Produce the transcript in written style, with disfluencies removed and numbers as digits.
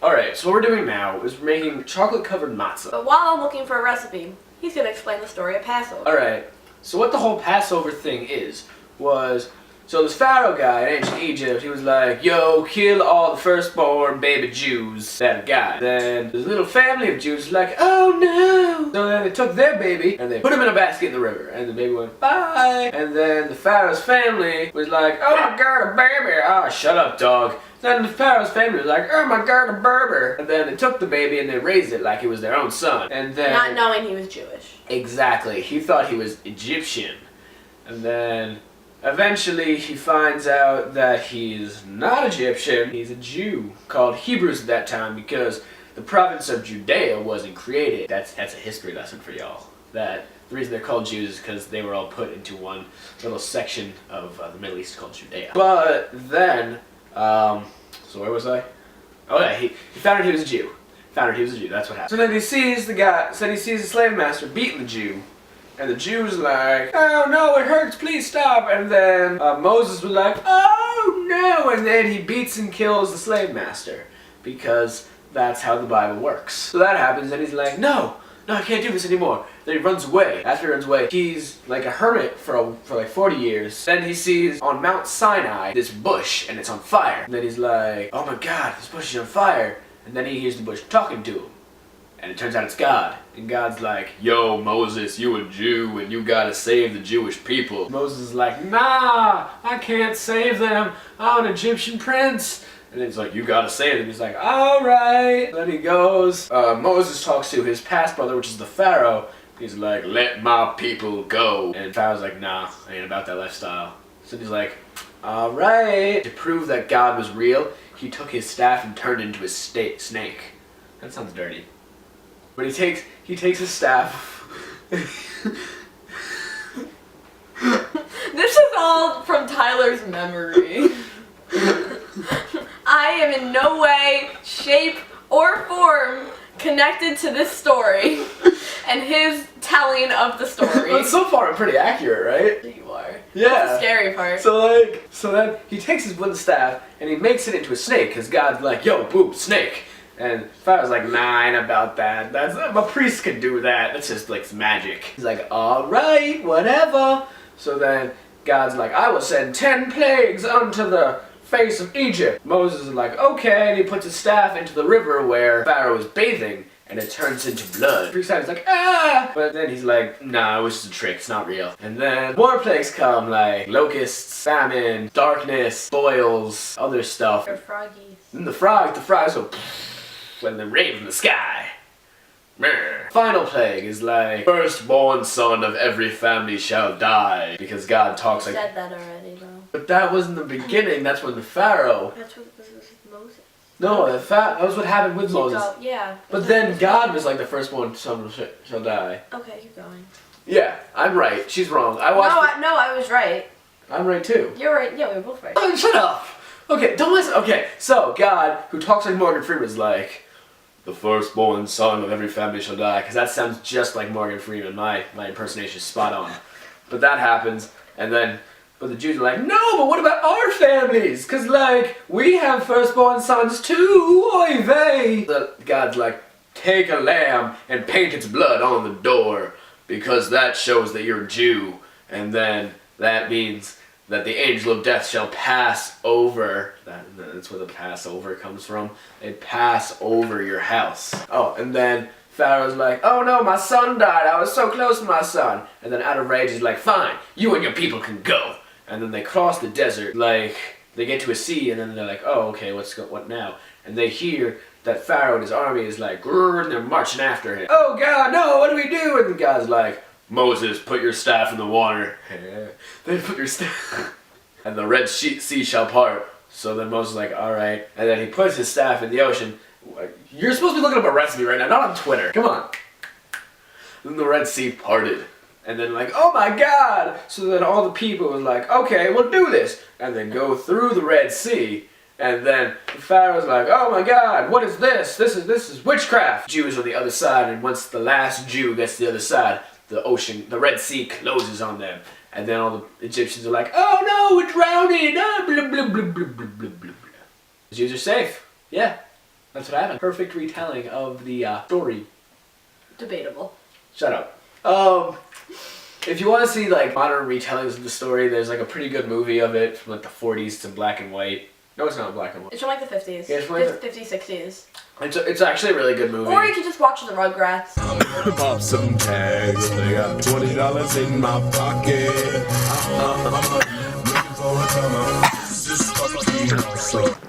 Alright, so what we're doing now is we're making chocolate-covered matzah. But while I'm looking for a recipe, he's going to explain the story of Passover. Alright, so what the whole Passover thing was, so this Pharaoh guy in ancient Egypt, he was like, yo, kill all the firstborn baby Jews that guy. Then this little family of Jews was like, oh no! So then they took their baby and they put him in a basket in the river. And the baby went, bye! And then the Pharaoh's family was like, oh my god, a baby! Ah, shut up, dog. Then the Pharaoh's family was like, oh my god, a Berber! And then they took the baby and they raised it like it was their own son. And then... Not knowing he was Jewish. Exactly. He thought he was Egyptian. And then... eventually, he finds out that he's not Egyptian, he's a Jew, called Hebrews at that time because the province of Judea wasn't created. That's a history lesson for y'all. That the reason they're called Jews is because they were all put into one little section of the Middle East called Judea. But then, so where was I? Oh yeah, he found out he was a Jew. Found out he was a Jew, that's what happened. So then he sees the slave master beating the Jew. And the Jew's like, oh no, it hurts, please stop. And then Moses was like, oh no. And then he beats and kills the slave master. Because that's how the Bible works. So that happens and he's like, no, I can't do this anymore. Then he runs away. After he runs away, he's like a hermit for like 40 years. Then he sees on Mount Sinai this bush and it's on fire. And then he's like, oh my god, this bush is on fire. And then he hears the bush talking to him. And it turns out it's God. And God's like, yo, Moses, you a Jew and you gotta save the Jewish people. Moses is like, nah, I can't save them. I'm an Egyptian prince. And then he's like, you gotta save them. He's like, alright. Then he goes. Moses talks to his past brother, which is the Pharaoh. He's like, let my people go. And Pharaoh's like, nah, I ain't about that lifestyle. So he's like, alright. To prove that God was real, he took his staff and turned into a snake. That sounds dirty. But he takes his staff. This is all from Tyler's memory. I am in no way, shape, or form connected to this story and his telling of the story. But so far, I'm pretty accurate, right? You are. Yeah. That's the scary part. So then he takes his wooden staff and he makes it into a snake because God's like, yo, boom, snake. And Pharaoh's like, nah, I ain't about that. A priest can do that. That's just like magic. He's like, alright, whatever. So then God's like, I will send 10 plagues unto the face of Egypt. Moses is like, okay, and he puts his staff into the river where Pharaoh is bathing, and it turns into blood. He's like, ah! But then he's like, nah, it was just a trick, it's not real. And then more plagues come, like locusts, famine, darkness, boils, other stuff. Or froggies. Then the frogs go when they rain from the sky. Final plague is like, firstborn son of every family shall die. Because God talks like... You said that already, though. But that was in the beginning, that's when the Pharaoh... That's what this is Moses. No, that was what happened with Moses. Yeah. But then God was like, the firstborn son shall die. Okay, keep going. Yeah, I'm right. She's wrong. I was right. I'm right too. You're right. Yeah, we were both right. Oh, shut up! Okay, don't listen. Okay, so God, who talks like Morgan Freeman, is like, the firstborn son of every family shall die, because that sounds just like Morgan Freeman. My impersonation is spot on. But that happens, and then, but the Jews are like, no, but what about our families? Because, like, we have firstborn sons too, oy vey. God's like, take a lamb and paint its blood on the door, because that shows that you're a Jew, and then that means that the angel of death shall pass over. That's where the Passover comes from. They pass over your house. Oh, and then Pharaoh's like, oh no, my son died. I was so close to my son. And then out of rage, he's like, fine, you and your people can go. And then they cross the desert. Like, they get to a sea, and then they're like, oh, okay, what now? And they hear that Pharaoh and his army is like, grrr, and they're marching after him. Oh God, no, what do we do? And the God's like, Moses, put your staff in the water. Then put your staff, and the Red Sea shall part. So then Moses is like, alright. And then he puts his staff in the ocean. You're supposed to be looking up a recipe right now, not on Twitter. Come on. Then the Red Sea parted. And then like, oh my God. So then all the people was like, okay, we'll do this. And then go through the Red Sea. And then the Pharaoh's like, oh my God, what is this? This is witchcraft. Jews on the other side, and once the last Jew gets to the other side, the Red Sea closes on them. And then all the Egyptians are like, oh no, we're drowning. Ah, blah, blah, blah, blah, blah, blah, blah. The Jews are safe. Yeah. That's what happened. Perfect retelling of the story. Debatable. Shut up. If you want to see like modern retellings of the story, there's like a pretty good movie of it from like the 40s. It's in black and white. No, it's not black and white. It's from like the 50s. Yeah, it's from like 50s, 60s. It's actually a really good movie. Or you could just watch the Rugrats. Pop some tags, they got $20 in my pocket. Looking for a summer. This is fucking awesome.